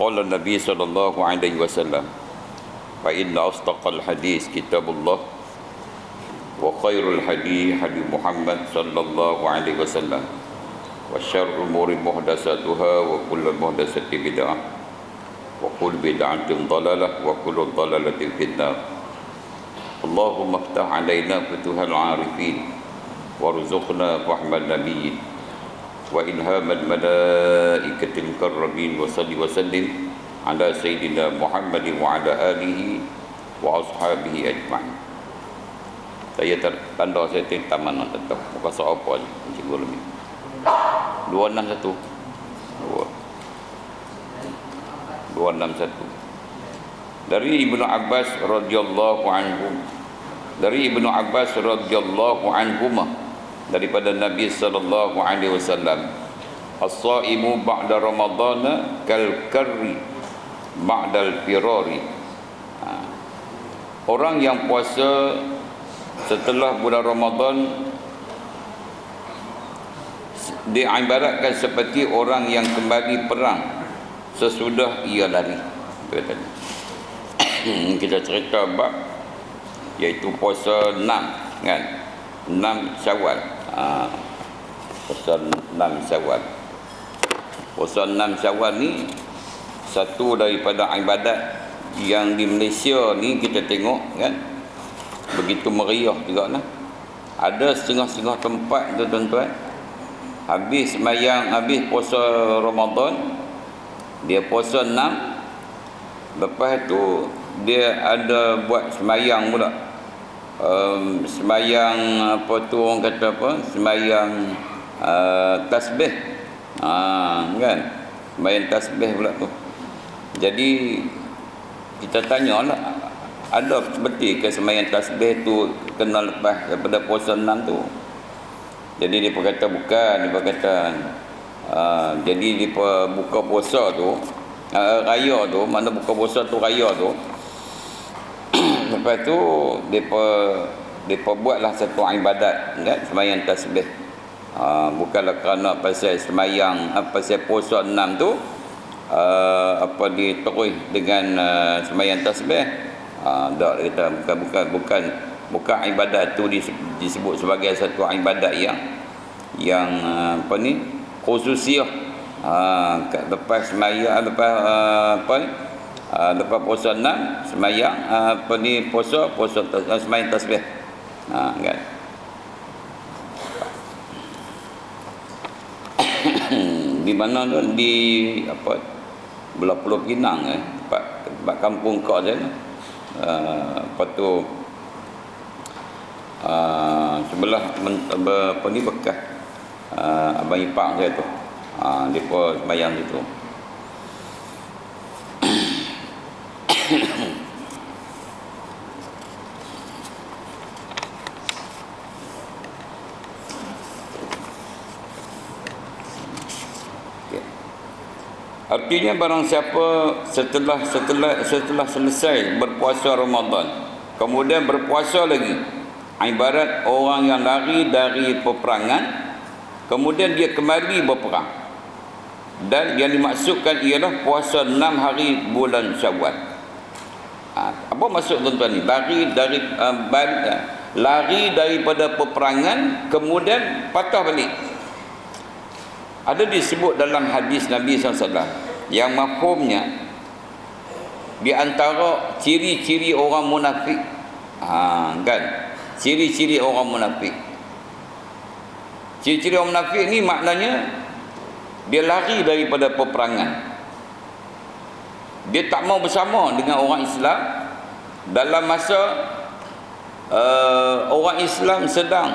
قال النبي صلى الله عليه وسلم فإن أصدق الحديث كتاب الله وخير الهدي هدي محمد صلى الله عليه وسلم وشر الأمور محدثاتها وكل محدثة بدعة وكل بدعة ضلالة وكل ضلالة في النار اللهم افتح علينا فتوح العارفين وارزقنا فهم النبيين وإلهام الملائكة المكرمين وصل وسلم على سيدنا محمد وعلى آله وأصحابه أجمعين. Saya tanda saya taman tetap muka soal cikgu lebih 261 dari Ibnu Abbas radhiyallahu anhuma daripada Nabi sallallahu alaihi wasallam, as-shaimu ba'da ramadhana kal karri ba'dal firari. Orang yang puasa setelah bulan Ramadan diibaratkan seperti orang yang kembali perang sesudah ia lari. Kita cerita bab iaitu puasa 6 kan, 6 Syawal. Puasa 6 Syawal. Puasa 6 Syawal ni satu daripada ibadat yang di Malaysia ni kita tengok kan begitu meriah juga lah. Ada setengah-setengah tempat tu tuan-tuan, habis sembahyang, habis puasa Ramadan, dia puasa 6, lepas tu dia ada buat sembahyang pula. Sembahyang apa tu orang kata apa? Sembahyang tasbih. Kan? Sembahyang tasbih pula tu. Jadi kita tanyalah, ada betul ke sembahyang tasbih tu kena lepas daripada puasa 6 tu? Jadi dia berkata bukan, dia berkata jadi dia buka puasa tu raya tu, mana buka puasa tu raya tu lepas tu depa buatlah satu ibadat kan, sembahyang tasbih. Bukanlah kerana pasal sembahyang pasal puasa 6 tu apa diterus dengan sembahyang tasbih. Tak, kita bukan ibadat tu disebut sebagai satu ibadat yang apa ni khususiah. Lepas sembahyang lepas puasa 6 sembahyang puasa sembahyang tasbih. Kan. Di mana tu di apa Belah Pulau Pinang tempat kampung kau saya apa tu sebelah apa ni bekas abang ipar saya tu, depa sembahyang situ. Artinya barang siapa setelah selesai berpuasa Ramadan kemudian berpuasa lagi, ibarat orang yang lari dari peperangan kemudian dia kembali berperang, dan yang dimaksudkan ialah puasa 6 hari bulan Syawal. Apa maksud tuan-tuan ni? Lari daripada peperangan kemudian patah balik. Ada disebut dalam hadis Nabi SAW yang mafhumnya di antara ciri-ciri orang munafik, kan? Ciri-ciri orang munafik. Ciri-ciri orang munafik ni maknanya dia lari daripada peperangan. Dia tak mau bersama dengan orang Islam dalam masa orang Islam sedang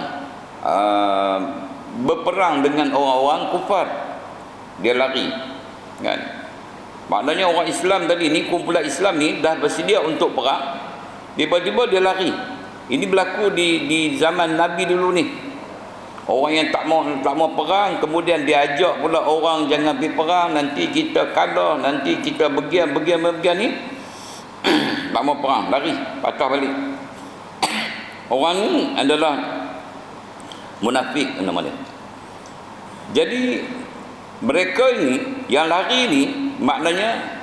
berperang dengan orang-orang kufar. Dia lari kan. Maknanya orang Islam tadi ni, kumpulan Islam ni dah bersedia untuk perang, tiba-tiba dia lari. Ini berlaku di zaman Nabi dulu ni. Orang yang tak mau perang, kemudian dia ajak pula orang jangan pergi perang, nanti kita kalah, nanti kita bagian ni tak mau perang, lari, patah balik. Orang ni adalah munafik nama dia. Jadi mereka ini yang lari ni maknanya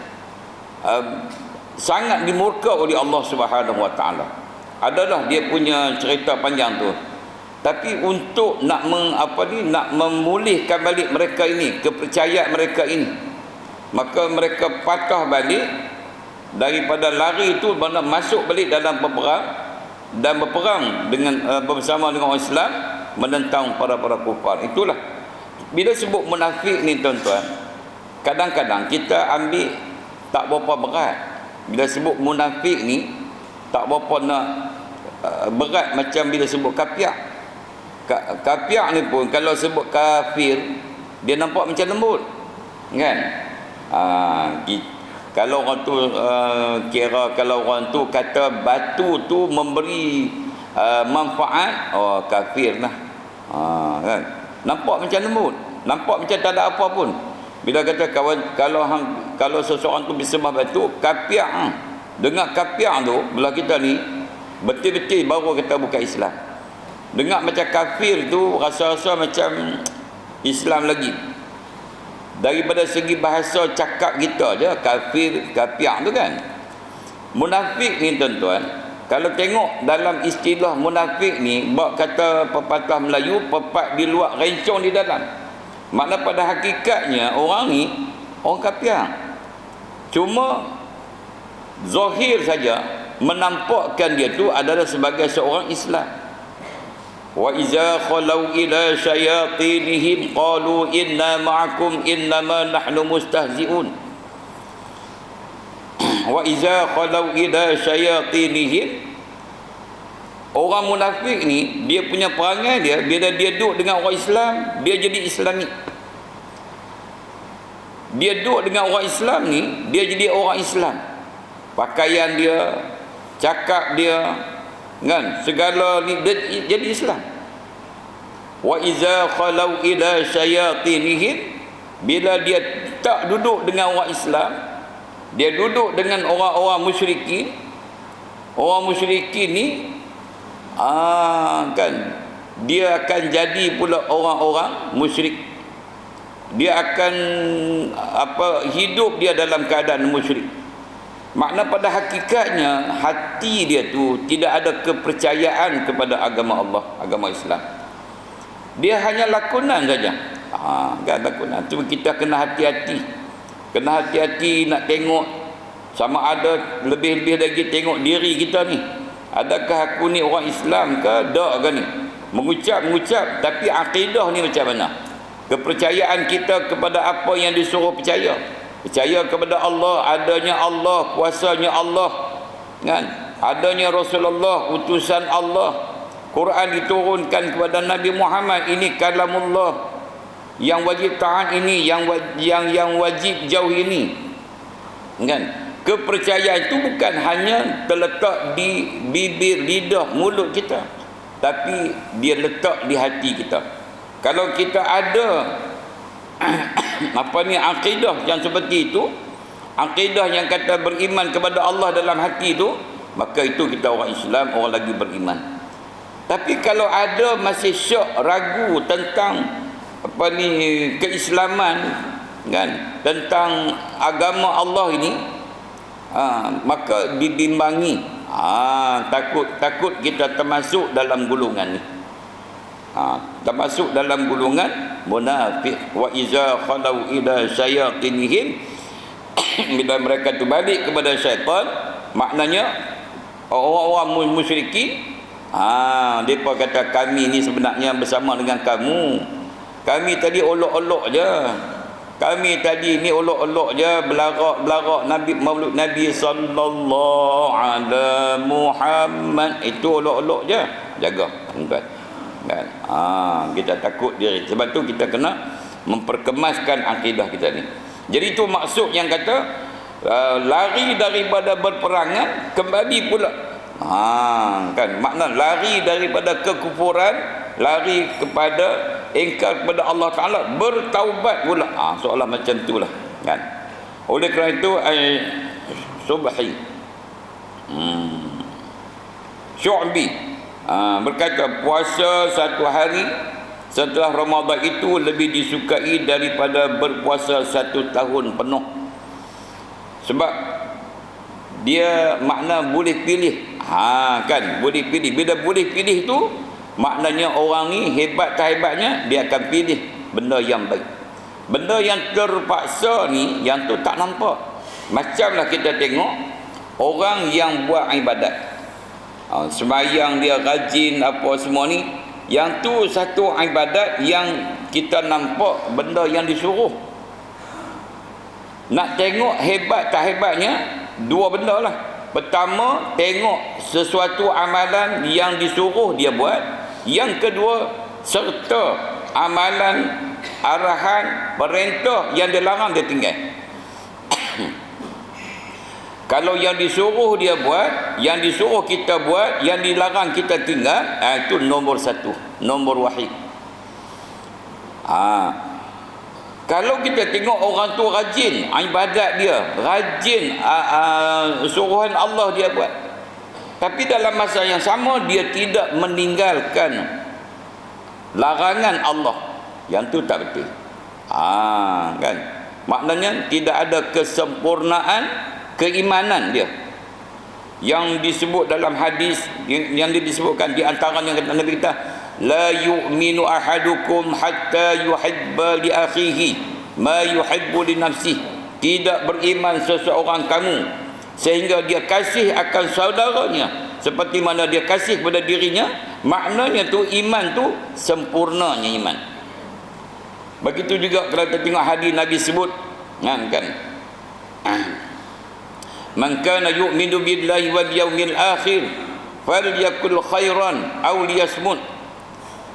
sangat dimurka oleh Allah Subhanahu Wa Taala. Adalah dia punya cerita panjang tu. Tapi untuk nak nak memulihkan balik mereka ini, kepercayaan mereka ini, maka mereka patah balik daripada lari itu, masuk balik dalam peperang dan berperang dengan bersama dengan orang Islam menentang para kufar. Itulah bila sebut munafik ni tuan-tuan, kadang-kadang kita ambil tak berapa berat. Bila sebut munafik ni tak berapa nak berat macam bila sebut kafir. Kafir ni pun kalau sebut kafir, dia nampak macam lembut, kan? Kalau orang tu kira, kalau orang tu kata batu tu memberi manfaat, oh kafir lah. Kan? Nampak macam lembut, nampak macam tak ada apa pun. Bila kata kalau seseorang tu bersembah batu, kafir. Dengar kafir tu belah kita ni betul-betul baru kita bukan Islam. Dengar macam kafir tu rasa-rasa macam Islam lagi. Daripada segi bahasa cakap kita je, kafir tu kan. Munafik ni tuan-tuan, kalau tengok dalam istilah munafik ni, bak kata pepatah Melayu, pepat di luar, rencong di dalam. Makna pada hakikatnya orang ni orang kafir. Cuma zahir saja menampakkan dia tu adalah sebagai seorang Islam. Wa iza khalau ila syayatinihim qalu inna ma'akum innama nahnu mustahzi'un. Wa iza khalau ila syayatinihim, orang munafik ni dia punya perangai dia, bila dia duduk dengan orang Islam, dia jadi Islami. Dia duduk dengan orang Islam ni, dia jadi orang Islam. Pakaian dia, cakap dia, kan, segala ni dia jadi Islam. Wa iza khalau ila syayatinihim, bila dia tak duduk dengan orang Islam, dia duduk dengan orang-orang musyrikin. Orang musyrikin ni kan, dia akan jadi pula orang-orang musyrik. Dia akan hidup dia dalam keadaan musyrik. Makna pada hakikatnya hati dia tu tidak ada kepercayaan kepada agama Allah, agama Islam. Dia hanya lakonan saja. Kan lakonan. Cuma kita kena hati-hati. Kena hati-hati nak tengok sama ada lebih-lebih lagi tengok diri kita ni. Adakah aku ni orang Islam ke tak ke ni? Mengucap tapi akidah ni macam mana? Kepercayaan kita kepada apa yang disuruh percaya. Percaya kepada Allah, adanya Allah, kuasanya Allah, kan? Adanya Rasulullah, utusan Allah. Quran diturunkan kepada Nabi Muhammad, ini kalamullah. Yang wajib taat ini, yang wajib jauh ini. Kan? Kepercayaan itu bukan hanya terletak di bibir, lidah, mulut kita, tapi dia letak di hati kita. Kalau kita ada akidah yang seperti itu, akidah yang kata beriman kepada Allah dalam hati itu, maka itu kita orang Islam, orang lagi beriman. Tapi kalau ada masih syak, ragu tentang keislaman, kan, tentang agama Allah ini, maka dibimbangi, takut kita termasuk dalam golongan ni, termasuk dalam golongan munafik. Wa iza khalau ila syayatinihim, bila mereka tu balik kepada syaitan, maknanya orang-orang musyrikin, mereka kata kami ni sebenarnya bersama dengan kamu. Kami tadi olok-olok je. Kami tadi ni olok-olok je, belarak Nabi, maulud Nabi sallallahu alaihi Muhammad. Itu olok-olok je. Jaga, tuan. Kan? Kita takut diri. Sebab tu kita kena memperkemaskan akidah kita ni. Jadi itu maksud yang kata lari daripada berperangan, kembali pula. Kan, makna lari daripada kekufuran, lari kepada ingkar kepada Allah Ta'ala, bertaubat pula. Soalan macam itulah, kan. Oleh kerana itu Subhi Syu'bi berkata puasa satu hari setelah Ramadan itu lebih disukai daripada berpuasa satu tahun penuh. Sebab dia makna boleh pilih. Kan, boleh pilih. Bila boleh pilih tu, maknanya orang ni hebat tak hebatnya, dia akan pilih benda yang baik. Benda yang terpaksa ni, yang tu tak nampak. Macamlah kita tengok orang yang buat ibadat, sembahyang dia rajin apa semua ni, yang tu satu ibadat yang kita nampak benda yang disuruh. Nak tengok hebat tak hebatnya, dua benda lah. Pertama, tengok sesuatu amalan yang disuruh dia buat. Yang kedua, serta amalan, arahan, perintah yang dilarang dia tinggal. Kalau yang disuruh dia buat, yang disuruh kita buat, yang dilarang kita tinggal, itu nombor satu, nombor wahid. Kalau kita tengok orang tu rajin ibadat dia, rajin suruhan Allah dia buat, tapi dalam masa yang sama dia tidak meninggalkan larangan Allah, yang tu tak betul. Kan, maknanya tidak ada kesempurnaan keimanan dia. Yang disebut dalam hadis yang disebutkan di antaranya kata Nabi kita, la yu'minu ahadukum hatta yuhibba li akhihi ma yuhibbu li nafsihi. Tidak beriman seseorang kamu sehingga dia kasih akan saudaranya seperti mana dia kasih kepada dirinya. Maknanya tu iman tu sempurnanya iman. Begitu juga kalau kita tengok hadis Nabi sebut, kan, man kana yu'minu billahi wal yawmil akhir falyakul khairan aw liyasmut.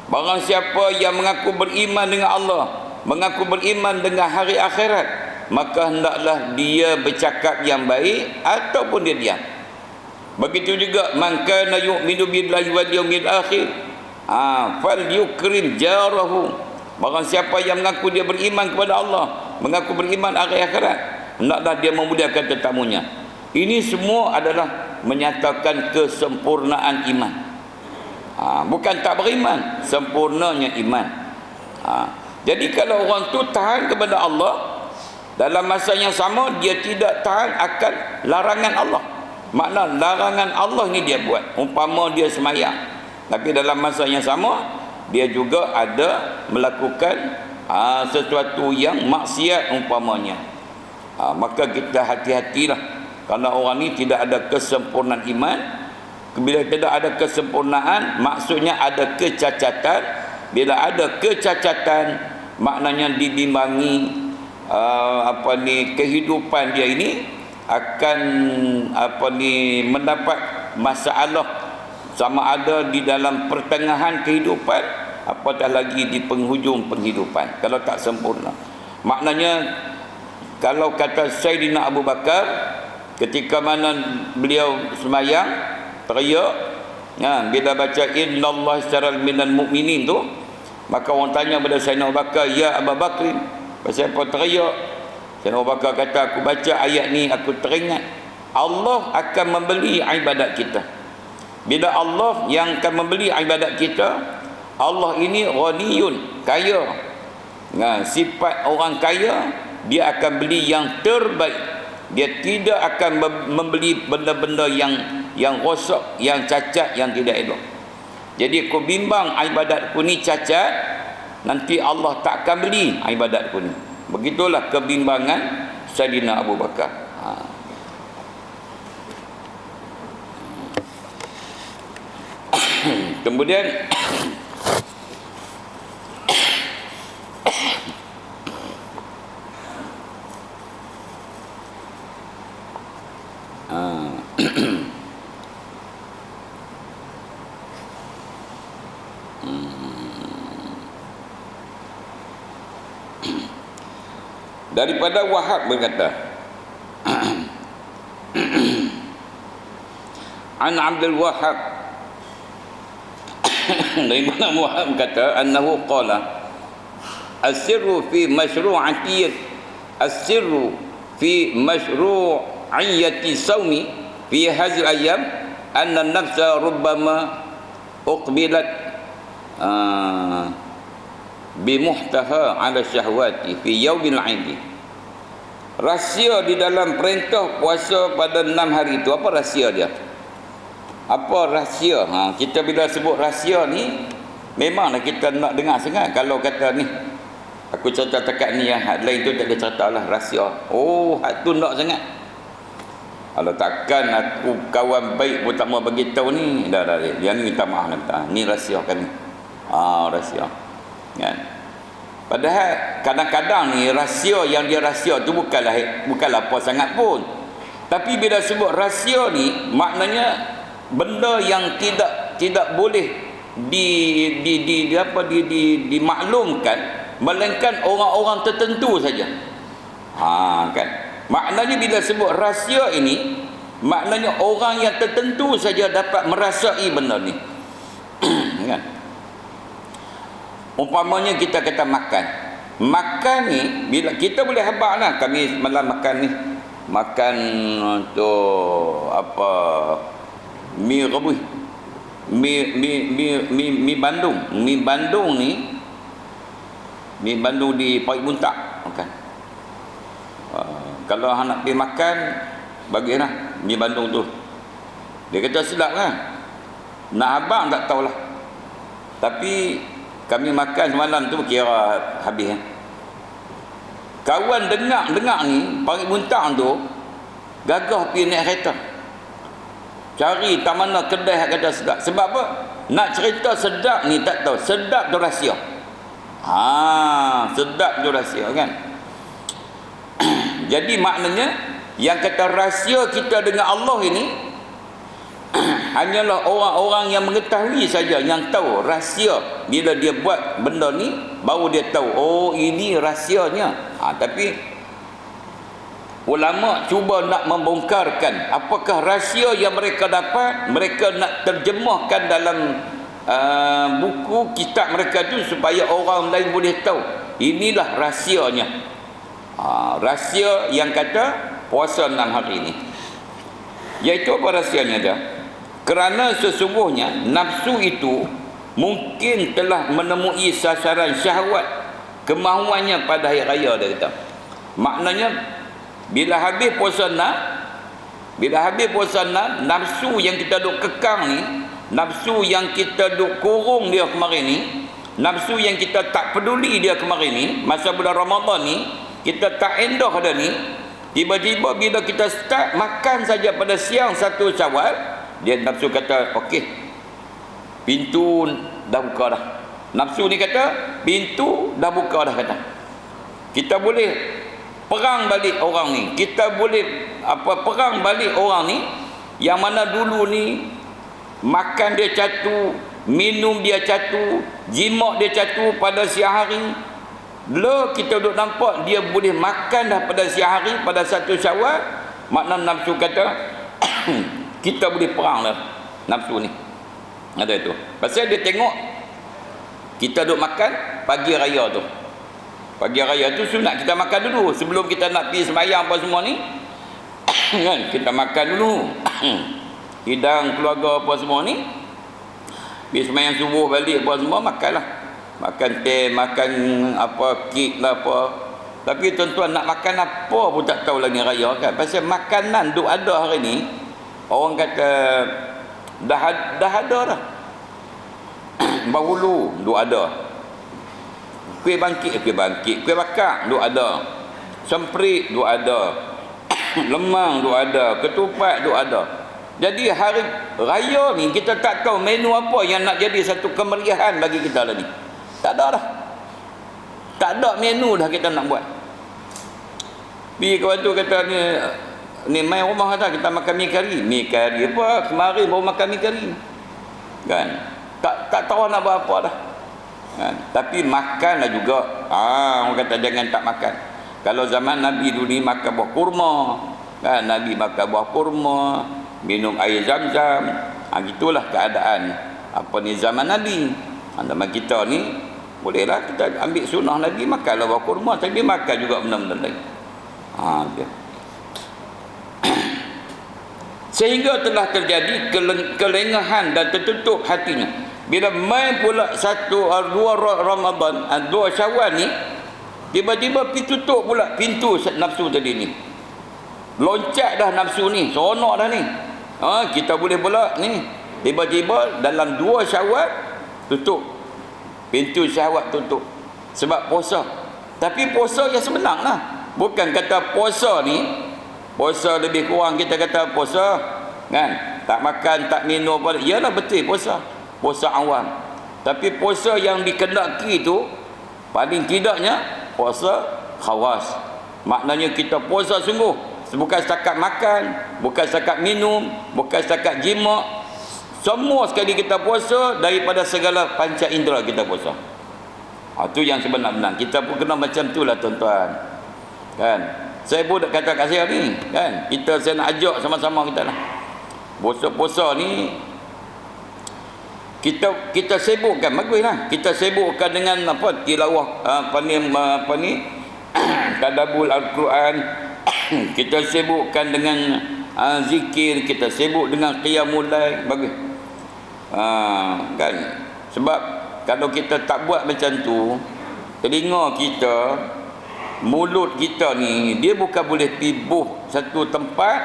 Barang siapa yang mengaku beriman dengan Allah, mengaku beriman dengan hari akhirat, maka hendaklah dia bercakap yang baik ataupun dia diam. Begitu juga man kana yu'minu billahi wal yawmil akhir falyukrim jarahu. Barang siapa yang mengaku dia beriman kepada Allah, mengaku beriman hari akhirat, hendaklah dia memuliakan tetamunya. Ini semua adalah menyatakan kesempurnaan iman. Bukan tak beriman, sempurnanya iman. Jadi kalau orang tu tahan kepada Allah, dalam masa yang sama dia tidak tahan akan larangan Allah. Makna larangan Allah ni dia buat, umpama dia semayang, tapi dalam masa yang sama dia juga ada melakukan sesuatu yang maksiat umpamanya. Maka kita hati-hatilah, kerana orang ni tidak ada kesempurnaan iman. Bila tidak ada kesempurnaan, maksudnya ada kecacatan. Bila ada kecacatan, maknanya dibimbangi kehidupan dia ini akan mendapat masalah, sama ada di dalam pertengahan kehidupan, apatah lagi di penghujung penghidupan kalau tak sempurna. Maknanya kalau kata Sayyidina Abu Bakar, ketika mana beliau semayang teriak, bila baca innallaha ishtara minal mu'minin tu, maka orang tanya kepada Sayyidina Abu Bakar, ya Abu Bakrin, pasal apa teriak? Sayyidina Abu Bakar kata, aku baca ayat ni aku teringat Allah akan membeli ibadat kita. Bila Allah yang akan membeli ibadat kita, Allah ini ghaniyun, kaya. Sifat orang kaya, dia akan beli yang terbaik. Dia tidak akan membeli benda-benda yang rosak, yang cacat, yang tidak elok. Jadi aku bimbang ibadatku ni cacat, nanti Allah tak akan beli ibadatku ni. Begitulah kebimbangan Sayyidina Abu Bakar. Kemudian daripada Wahab berkata, An Abdul Wahab, dari mana Wahab kata, annahu qala as-sirru fi mashru'ati as-sirru fi mashru'iyati sawmi fi hadhihi al-ayyam anna an-nafsa rubbama uqbilat bimuhtaha ala syahwati fi yawmil 'aid rahsia di dalam perintah puasa pada 6 hari itu. Apa rahsia dia? Apa rahsia? Kita bila sebut rahsia ni, memanglah kita nak dengar sangat. Kalau kata ni, aku cerita dekat ni, hak lain tu tak ada cerita lah, rahsia. Oh, hak tu nak sangat. Kalau takkan aku kawan baik pun tak mau bagi tahu ni, dah yang ni minta maaf lah. Ni rahsia kan ni. Rahsia. Kan? Padahal kadang-kadang ni rahsia yang dia rahsia tu bukanlah apa sangat pun. Tapi bila sebut rahsia ni, maknanya benda yang tidak boleh dimaklumkan, melainkan orang-orang tertentu saja. Kan? Maknanya bila sebut rahsia ini, maknanya orang yang tertentu saja dapat merasai benda ni. Kan? Umpamanya kita kata makan. Makan ni, bila kita boleh habaq lah, kami malam makan ni, makan tu apa, mi rebus, mi Bandung. Mi Bandung ni, mi Bandung di Parit Buntak makan. Kalau nak pergi makan, bagilah mi Bandung tu. Dia kata sedap kan? Nak abang tak tahulah. Tapi kami makan semalam tu kira habis. Kawan dengar ni, Parit Buntak tu gagah pergi naik kereta. Cari tak mana kedai yang kata sedap. Sebab apa? Nak cerita sedap ni tak tahu. Sedap tu rahsia. Sedap tu rahsia kan? Jadi maknanya yang kata rahsia kita dengan Allah ini hanyalah orang-orang yang mengetahui saja, yang tahu rahsia. Bila dia buat benda ni, baru dia tahu, oh ini rahsianya. Tapi ulama cuba nak membongkarkan apakah rahsia yang mereka dapat. Mereka nak terjemahkan dalam buku kitab mereka tu supaya orang lain boleh tahu inilah rahsianya. Rahsia yang kata puasa 6 hari ni, iaitu apa rahsianya dia? Kerana sesungguhnya nafsu itu mungkin telah menemui sasaran syahwat kemahuannya pada hari raya, dia kata. Maknanya bila habis puasa 6, nafsu yang kita duk kekang ni, nafsu yang kita duk kurung dia kemarin ni, nafsu yang kita tak peduli dia kemarin ni, masa bulan Ramadan ni kita tak endah dah ni, tiba-tiba bila kita start makan saja pada siang 1 Syawal, dia nafsu kata okey, pintu dah buka dah. Nafsu ni kata pintu dah buka dah, kata kita boleh perang balik orang ni. Kita boleh perang balik orang ni yang mana dulu ni makan dia catu, minum dia catu, jimat dia catu pada siang hari. Kita duduk nampak dia boleh makan dah pada siang hari, pada 1 Syawal. Makna nafsu kata kita boleh perang lah nafsu ni. Ada itu. Pasal dia tengok kita duduk makan pagi raya tu. Pagi raya tu sunat kita makan dulu sebelum kita nak pergi sembahyang apa semua ni. Kan, kita makan dulu. Hidang keluarga apa semua ni. Pergi sembahyang subuh balik apa semua, makanlah. Makan teh, makan apa, kek lah apa. Tapi tuan-tuan nak makan apa pun tak tahu lagi raya kan. Pasal makanan duk ada hari ni, orang kata dah ada dah. Bahulu duk ada. Kuih bangkit, kuih bakar duk ada. Semprit duk ada. Lemang duk ada, ketupat duk ada. Jadi hari raya ni kita tak tahu menu apa yang nak jadi satu kemeriahan bagi kita lah ni. Tak ada dah. Tak ada menu dah kita nak buat. Pergi kawan tu kata ni main rumah kata kita makan mi kari. Mi kari apa? Kemarin baru makan mi kari. Kan? Tak tahu nak buat apa dah. Kan? Tapi makanlah juga. Orang kata jangan tak makan. Kalau zaman Nabi dulu ni makan buah kurma. Kan? Nabi makan buah kurma, minum air zam-zam. Gitulah keadaan apa ni zaman Nabi. Zaman kita ni bolehlah kita ambil sunnah Nabi, makanlah buah kurma, tapi makan juga benda-benda lain. Dia. Sehingga telah terjadi kelengahan dan tertutup hatinya. Bila mai pula 2 Ramadan, 2 Syawal ni, Tiba-tiba pergi tutup pula pintu nafsu tadi ni. Loncat dah nafsu ni, seronok dah ni. Kita boleh pula ni. Tiba-tiba dalam 2 Syawal tutup. Pintu syahwat tutup. Sebab puasa. Tapi puasa yang sebenar lah. Bukan kata puasa ni, puasa lebih kurang kita kata puasa, kan? Tak makan, tak minum apa. Yalah betul puasa. Puasa awam. Tapi puasa yang dikendaki tu paling tidaknya puasa khawas. Maknanya kita puasa sungguh. Bukan setakat makan, bukan setakat minum, bukan setakat jima. Semua sekali kita puasa daripada segala panca indera kita puasa. Itu yang sebenar-benar. Kita pun kena macam tu lah tuan-tuan. Kan? Saya pun kata kat saya ni, kan? Saya nak ajak sama-sama kita lah. Puasa-puasa ni kita sibukkan, baguslah. Kita sibukkan dengan apa? Tilawah apa ni? Tadabbur Al-Quran. Kita sibukkan dengan zikir, kita sibuk dengan qiyamul lail, bagus. Kan? Sebab kalau kita tak buat macam tu, telinga kita, mulut kita ni, dia bukan boleh tibuh satu tempat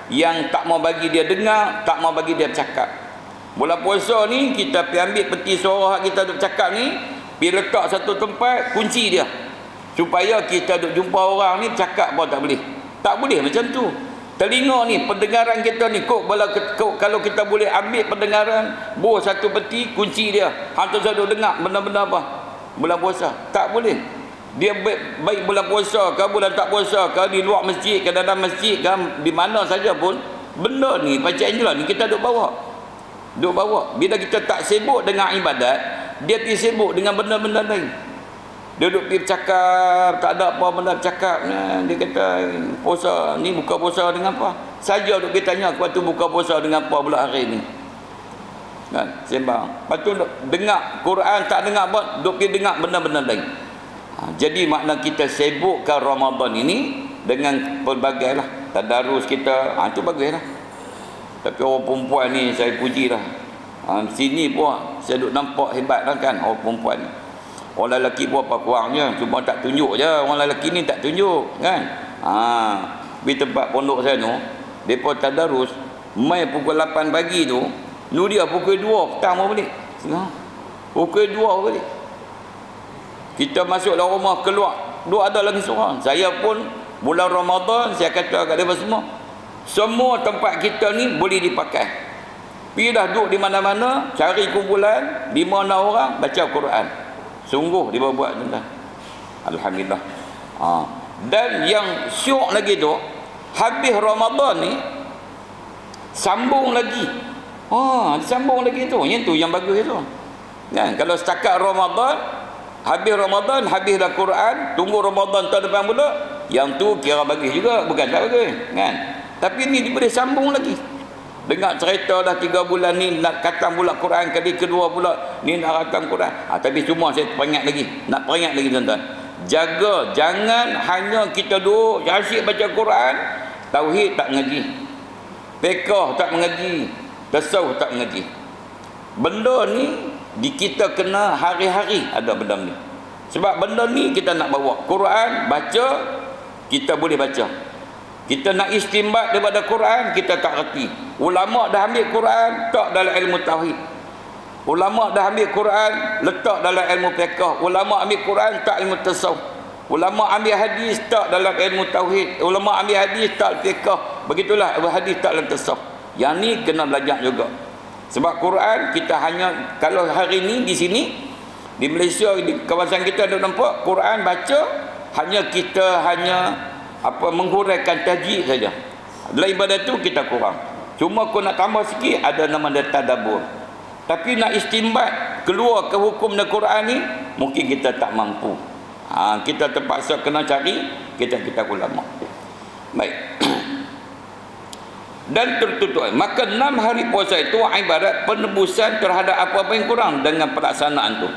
yang tak mau bagi dia dengar, tak mau bagi dia cakap. Bulan puasa ni kita pergi ambil peti suara kita duk cakap ni, pergi letak satu tempat, kunci dia. Supaya kita duk jumpa orang ni cakap pun tak boleh. Tak boleh macam tu. Telinga ni, pendengaran kita ni, kalau kita boleh ambil pendengaran, buah satu peti, kunci dia. Hantu saya duk dengar benda-benda apa? Bulan puasa. Tak boleh. Dia baik bulan puasa ke bulan tak puasa ke, di luar masjid ke dalam masjid ke, di mana saja pun, benda ni panca indera ni kita duk bawa. Bila kita tak sibuk dengan ibadat, dia pergi sibuk dengan benda-benda lain. Dia duduk pergi bercakap, tak ada apa benda bercakap. Dia kata puasa ni buka puasa dengan apa? Saja duduk pergi tanya waktu buka puasa dengan apa pula hari ni. Kan? Sembang. Lepas tu dengar Quran, tak dengar apa, duduk pergi dengar benda-benda lain. Jadi makna kita sibukkan Ramadan ini dengan pelbagai lah tadarus kita. Itu bagus lah. Tapi orang perempuan ni saya puji lah. Sini pun saya duk nampak hebat lah kan orang perempuan ni. Orang lelaki pun apa kurangnya, cuma tak tunjuk je. Orang lelaki ni tak tunjuk kan. Di tempat pondok saya tu, mereka tadarus mai pukul 8 pagi tu, dia pukul 2 petang mau balik. Pukul 2 balik. Kita masuk dalam rumah, keluar, ada lagi seorang. Saya pun bulan Ramadan, saya kata kat mereka semua tempat kita ni boleh dipakai. Pergi dah duduk di mana-mana, cari kumpulan 5-6 orang baca Quran. Sungguh dia buat tuan. Alhamdulillah. Dan yang syok lagi tu, habis Ramadan ni sambung lagi. Sambung lagi tu. Yang tu yang bagus tu. Kan? Kalau setakat Ramadan, habis Ramadan, habislah Quran, tunggu Ramadan tahun depan pula, yang tu kira bagus juga, bukan tak bagus, kan? Tapi ni dia boleh sambung lagi. Dengar cerita dah 3 bulan ni nak khatam pula Quran, kali kedua pula ni nak khatam Quran. Tapi cuma saya peringat lagi, nak peringat lagi tuan-tuan. Jaga, jangan hanya kita duduk asyik baca Quran, tauhid tak mengaji, fiqh tak mengaji, tasawuf tak mengaji. Benda ni di kita kena hari-hari ada benda ni. Sebab benda ni kita nak bawa Quran, baca, kita boleh baca. Kita nak istinbat daripada Quran, kita tak reti. Ulama dah ambil Quran, tak dalam ilmu tauhid. Ulama dah ambil Quran, letak dalam ilmu fiqh. Ulama ambil Quran, tak ilmu tasawuf. Ulama ambil hadis, tak dalam ilmu tauhid. Ulama ambil hadis, tak fiqh. Begitulah hadis tak dalam tasawuf. Yang ni kena belajar juga. Sebab Quran kita hanya, kalau hari ni di sini di Malaysia, di kawasan kita ada nampak Quran baca, kita hanya menghuraikan tajwid saja. Dalam ibadat tu kita kurang. Cuma kau nak tambah sikit, ada nama dia tadabbur. Tapi nak istinbat keluar ke hukum dari Quran ni, mungkin kita tak mampu. Kita terpaksa kena cari kita ulama. Baik. Dan tertutup. Maka 6 hari puasa itu ibarat penebusan terhadap apa-apa yang kurang dengan pelaksanaan tu.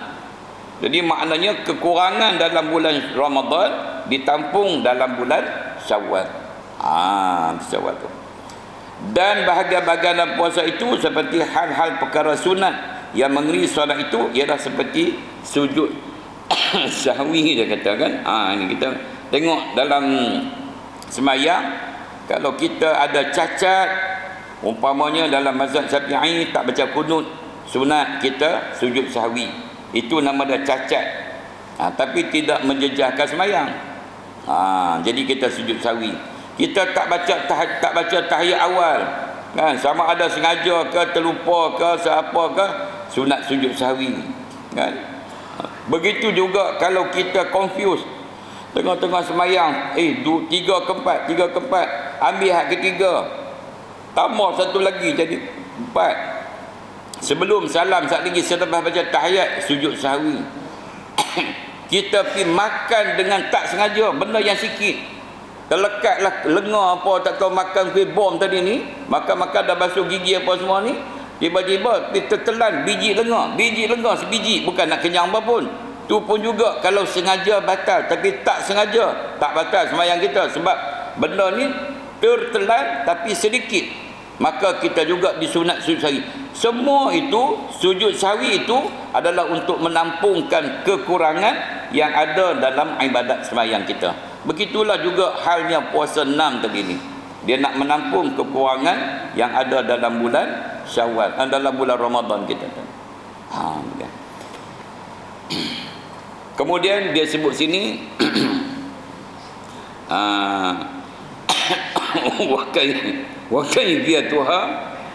Jadi maknanya kekurangan dalam bulan Ramadan ditampung dalam bulan Syawal. Syawal tu. Dan bahagian-bahagian dalam puasa itu seperti hal-hal perkara sunat yang mengeri solat itu ialah seperti sujud sahwi dia katakan. Ini kita tengok dalam semayang, kalau kita ada cacat, umpamanya dalam mazhab Syafi'i tak baca kunut sunat, kita sujud sahwi. Itu nama dia cacat. Tapi tidak menjejaskan semayang. Jadi kita sujud sahwi. Kita tak baca tahiyat awal, kan? Sama ada sengaja ke, terlupa ke, siapa ke, sunat sujud sahwi, kan? Begitu juga kalau kita confuse tengah-tengah semayang, 3 ke 4, ambil hak ketiga, tambah satu lagi jadi 4. Sebelum salam sat lagi, selepas baca tahiyat, sujud sahwi. Kita pergi makan dengan tak sengaja, benda yang sikit, terlekatlah lenga apa, tak tahu makan kuih bom tadi ni, makan dah basuh gigi apa semua ni, tiba-tiba kita telan biji lenga sebiji, bukan nak kenyang apa pun. Tu pun juga kalau sengaja batal, tapi tak sengaja tak batal semayang kita, sebab benda ni tertelan tapi sedikit, maka kita juga disunat sujud sahwi. Semua itu, sujud sahwi itu adalah untuk menampungkan kekurangan yang ada dalam ibadat semayang kita. Begitulah juga halnya puasa 6 tadi ni. Dia nak menampung kekurangan yang ada dalam bulan Syawal, dalam bulan Ramadan kita. Kemudian dia sebut sini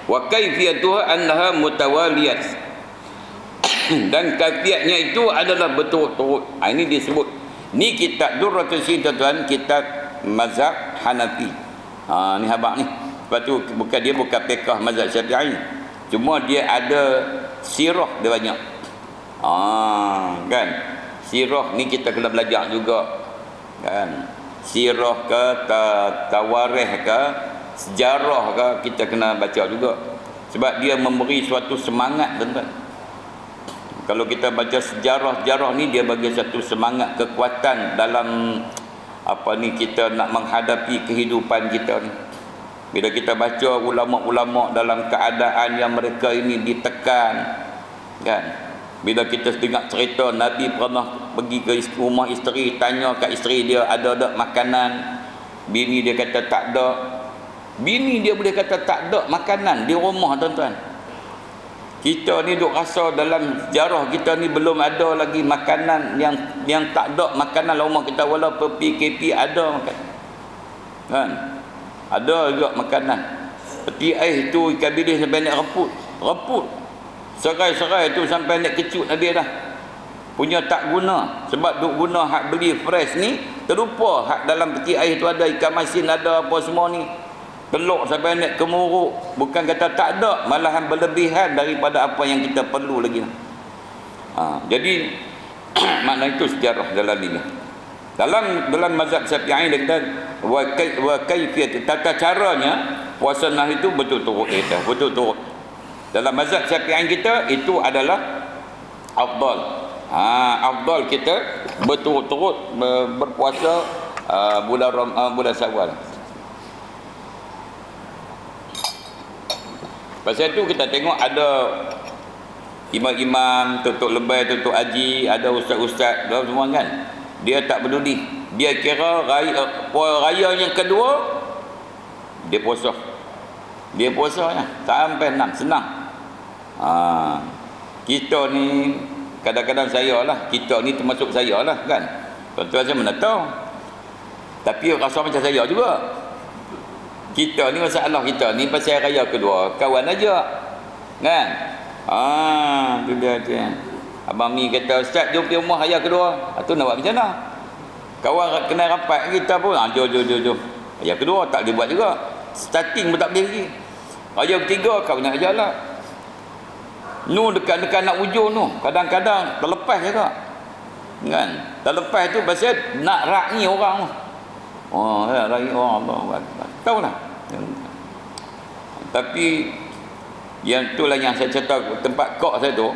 wa kayfiyatuha annaha mutawaliyat. Dan kaifiatnya itu adalah berturut-turut. Ini disebut, ni kitab Durratul Syidatan, kitab mazhab Hanafi. Ni habaq ni. Lepas tu dia bukan fiqh mazhab Syafi'i. Cuma dia ada sirah dia banyak. Kan? Sirah ni kita kena belajar juga. Kan? Sirah ke, tawarikh ke, sejarah ke, kita kena baca juga. Sebab dia memberi suatu semangat, tuan-tuan. Kalau kita baca sejarah ni, dia bagi satu semangat, kekuatan dalam kita nak menghadapi kehidupan kita ni. Bila kita baca ulama-ulama dalam keadaan yang mereka ini ditekan, kan? Bila kita dengar cerita Nabi pernah pergi ke rumah isteri, tanya kat isteri dia ada tak makanan, bini dia kata tak ada. Bini dia boleh kata tak ada makanan di rumah, tuan-tuan. Kita ni duk rasa dalam sejarah kita ni belum ada lagi makanan yang tak ada makanan dalam rumah kita, walaupun PKP ada makan. Kan? Ada juga makanan. Peti ais tu ikan bilis sampai nak reput. Serai-serai tu sampai nak kecut habis dah. Punya tak guna, sebab duk guna hak beli fresh ni, terlupa hak dalam peti ais tu ada ikan masin, ada apa semua ni. Telur sampai nak kemuruk. Bukan kata tak ada, malahan berlebihan daripada apa yang kita perlu lagi. Jadi makna itu sejarah dalam ini. Dalam mazhab Syafi'i dia kata wa kaifiyat, tata caranya puasa nah itu betul-betul. Dalam mazhab Syafi'i kita itu adalah afdal. Afdal kita betul-betul berpuasa bulan Syawal. Pasal itu kita tengok ada imam-imam, tutup lebay, tutup haji, ada ustaz-ustaz, semua kan. Dia tak peduli. Dia kira raya yang kedua dia puasa. Dia puasa ya, sampai 6, senang. Kita ni kadang-kadang kita ni termasuk saya lah kan. Tuan-tuan saya mana tahu. Tapi rasa macam saya juga. Kita ni masalah kita ni pasal raya kedua, kawan aja. Kan? Tu dia tu. Abang Mi kata, "Ustaz, jom pergi rumah raya kedua." Tu nak buat macam mana? Kawan kenal rapat kita pun, jom. Raya kedua tak boleh buat juga. Starting pun tak boleh lagi. Raya ketiga kau nak jalan. Dekat nak ujung tu, kadang-kadang terlepas juga. Kan? Terlepas tu pasal nak rakni orang tu. Raya Allah. Tahulah. Tapi yang itulah yang saya cerita tempat kok saya tu,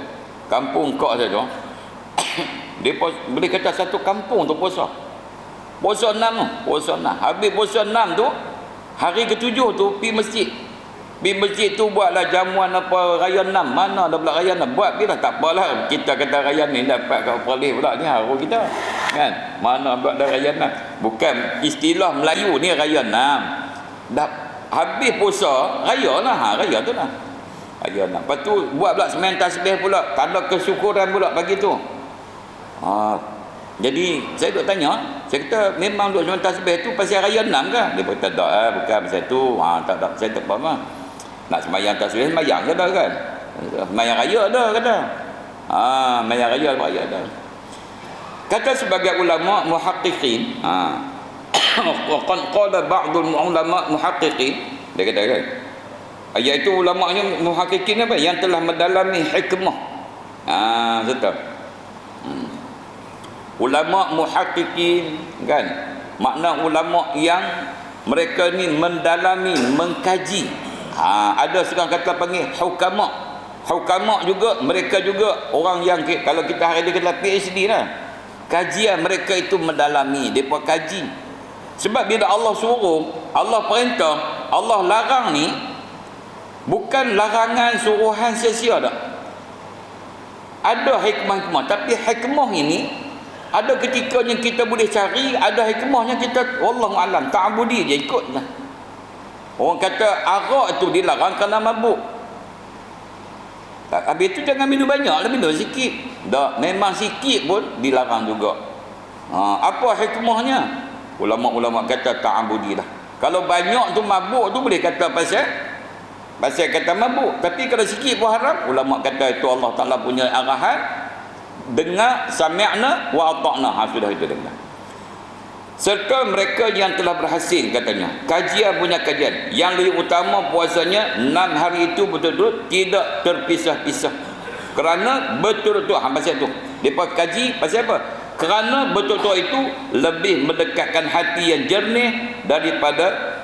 kampung kok saya tu. Dia boleh kata satu kampung tu puasa. Puasa 6 tu, Habis puasa 6 tu, hari ke-7 tu pergi masjid. Pergi masjid tu buatlah jamuan apa raya 6. Mana dah pula raya 6? Buat bila tak apalah. Kita kata raya ni dapat kat Perlis pula ni haru kita. Kan? Mana buat dah raya 6? Bukan istilah Melayu ni raya 6. Dah habis puasa, raya lah. Raya tu lah. Raya 6. Lepas tu buat pula sembahyang tasbih pula. Tanda kesyukuran pula pagi tu. Jadi saya duk tanya, saya kata memang duk sembahyang tasbih tu pasal raya 6 ke? Dia kata tak, bukan pasal tu. Tak, saya tak faham lah. Nak sembahyang tasbih, sembahyang ke dah kan? Sembahyang raya dah kata. Sembahyang raya dah. Kata sebagai ulama muhaqqiqin, qala ba'dul ulama muhaqqiqin, dia kata kan, iaitu ulamanya muhaqqiqin apa? Yang telah mendalami hikmah. Betul. Ulama muhaqqiqin kan, makna ulama yang mereka ni mendalami, mengkaji. Ada sekarang kata panggil hukama. Hukama juga, mereka juga orang yang kalau kita hari ni kata PhD lah. Kajian mereka itu mendalami, depa kaji. Sebab bila Allah suruh, Allah perintah, Allah larang ni bukan larangan suruhan sia-sia dah. Ada hikmah-hikmah, tapi hikmah ini ada ketikanya kita boleh cari, ada hikmahnya kita wallahu alam ta'budi je ikut lah. Orang kata arak tu dilarang kerana mabuk. Habis tu jangan minum banyak lah, minum sikit. Tak, memang sikit pun dilarang juga. Apa hikmahnya? Ulama-ulama kata ta'budi lah. Kalau banyak tu mabuk tu boleh kata pasal kata mabuk. Tapi kalau sikit pun haram, ulama kata itu Allah Ta'ala punya arahan. Dengar, sami'na wa ata'na. Sudah itu dengar. Serta mereka yang telah berhasil katanya kajian punya kajian yang lebih utama puasanya 6 hari itu betul-betul tidak terpisah-pisah kerana betul-betul pasal tu mereka kaji pasal apa? Kerana betul-betul itu lebih mendekatkan hati yang jernih daripada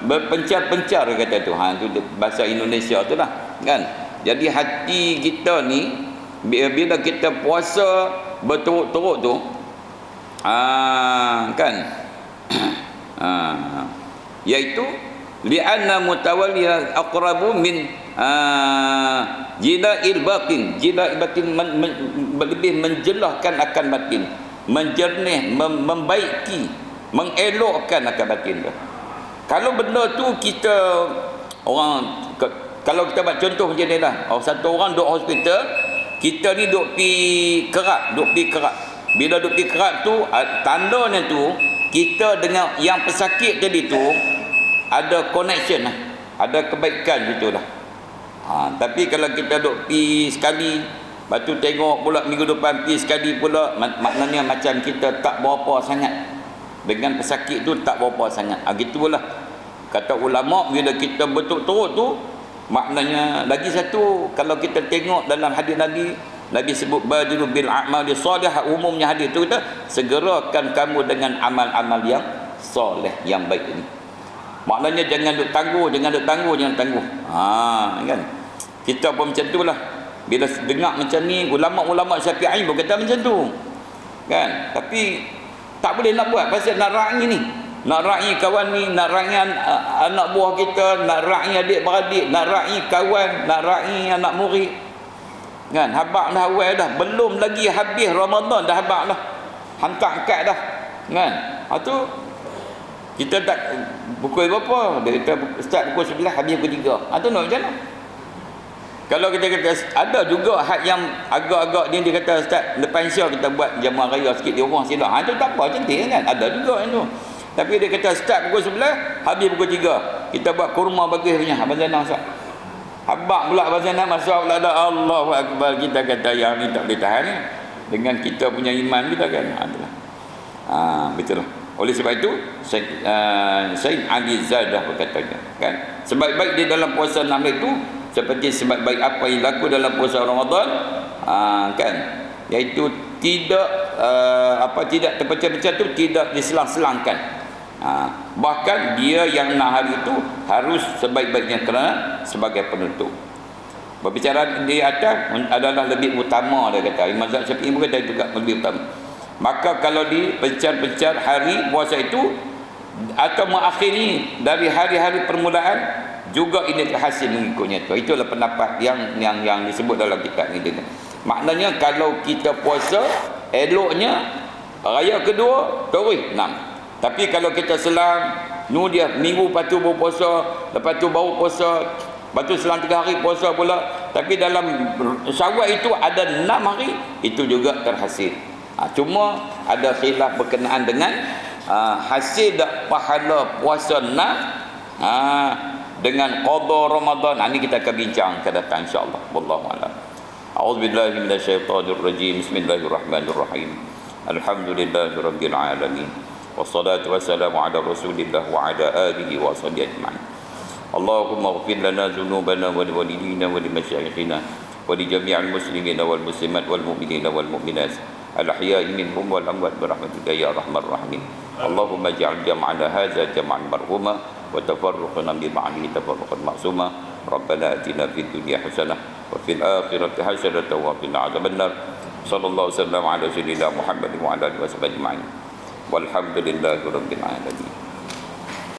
berpencar-pencar kata tu. Tu bahasa Indonesia tu lah kan. Jadi hati kita ni bila kita puasa berturut-turut tu kan iaitu li'anna mutawalliya aqrabu min jila'il batin. Jila'il batin lebih menjelahkan akan batin, menjernih, membaiki, mengelokkan akan batin tu. Kalau benda tu kita orang kalau kita buat contoh macam ni lah, satu orang duduk hospital, kita ni duduk pi kerat. Bila duduk di kerat tu, tandanya tu kita dengan yang pesakit tadi tu ada connection lah, ada kebaikan gitu lah. Tapi kalau kita duduk pi sekali, lepas tu tengok pula minggu depan pi sekali pula, maknanya macam kita tak berapa sangat dengan pesakit tu, tak berapa sangat. Gitulah kata ulama, bila kita betul-betul tu maknanya lagi satu. Kalau kita tengok dalam hadis Nabi sebut badiru bil a'mali salihah, umumnya hadis tu kata segerakan kamu dengan amal-amal yang soleh, yang baik ini. Maknanya jangan duk tangguh. Kan? Kita pun macam itulah. Bila dengar macam ni, ulama-ulama Syafi'i pun kata macam tu. Kan? Tapi tak boleh nak buat pasal nak ra'i ni. Nak ra'i kawan ni, nak ra'i anak buah kita, nak ra'i adik-beradik, nak ra'i kawan, nak ra'i anak murid. Kan, habaq dah awal dah, belum lagi habis Ramadan dah habaq dah, hantar angkat dah kan. Tu kita tak pukul berapa, dia kata start pukul 11 habis pukul 3. Tu nak macam mana? Kalau kita kata ada juga had yang agak-agak dia kata start lepas Isya kita buat jamuan raya sikit di rumah sila. Tu tak apa, cantik kan, ada juga yang tu. Tapi dia kata start pukul 11 habis pukul 3 kita buat kurma bagi punya abang Zainal Ustaz. Habaq pula pasal nak masuk pula dah, Allahu Akbar. Kita kata yang ni tak boleh tahan ni dengan kita punya iman kita kan. Betul lah. Oleh sebab itu Sayyid Ali Zadah berkatanya kan, sebaik-baik di dalam puasa 6 itu seperti sebaik-baik apa yang laku dalam puasa Ramadan kan, iaitu tidak tidak terpecah-pecah tu, tidak diselang-selangkan. Bahkan dia yang 6 hari itu harus sebaik-baiknya kerana sebagai penutup. Berbicara di atas adalah lebih utama, dia kata. Imam Syafi'i pun kata itu lebih utama. Maka kalau di pencar-pencar hari puasa itu atau mengakhiri dari hari-hari permulaan juga ini terhasil mengikutnya tu. Itulah pendapat yang disebut dalam kitab ini. Maknanya kalau kita puasa, eloknya raya kedua tarawih 6. Tapi kalau kita selang dia minggu lepas tu baru puasa, lepas tu baru puasa, lepas tu selang 3 hari puasa pula, tapi dalam Syawal itu ada 6 hari, itu juga terhasil. Cuma ada khilaf berkenaan dengan hasil dak pahala puasa 6 dengan qada Ramadan. Ini kita akan bincang ke datang insya-Allah. Wallahu a'lam. A'udzubillahi minasyaitonir rajim. Bismillahirrahmanirrahim. Alhamdulillahirabbil alamin. Wassalatu wassalamu ala Rasulillah wa ala alihi wa sahbihi ajma'in. Allahumma ighfir lana dhunubana wa liwalidina wa limasyayikhina wa li jami'il muslimina wal muslimat wal mu'minina wal mu'minat al-ahya'i minhum wal amwat bi rahmatika ya arhamar rahimin. Allahumma ij'al jam'ana hadza jam'an marhuma wa tafarruqana min ba'dihi tafarruqan ma'suma. Rabbana atina fid dunya hasanah wa fil akhirati hasanah wa qina adzabannar. Sallallahu alaihi wasallam ala sayyidina Muhammad wa ala alihi wasallam ajma'in. Walhamdulillahirabbil alamin.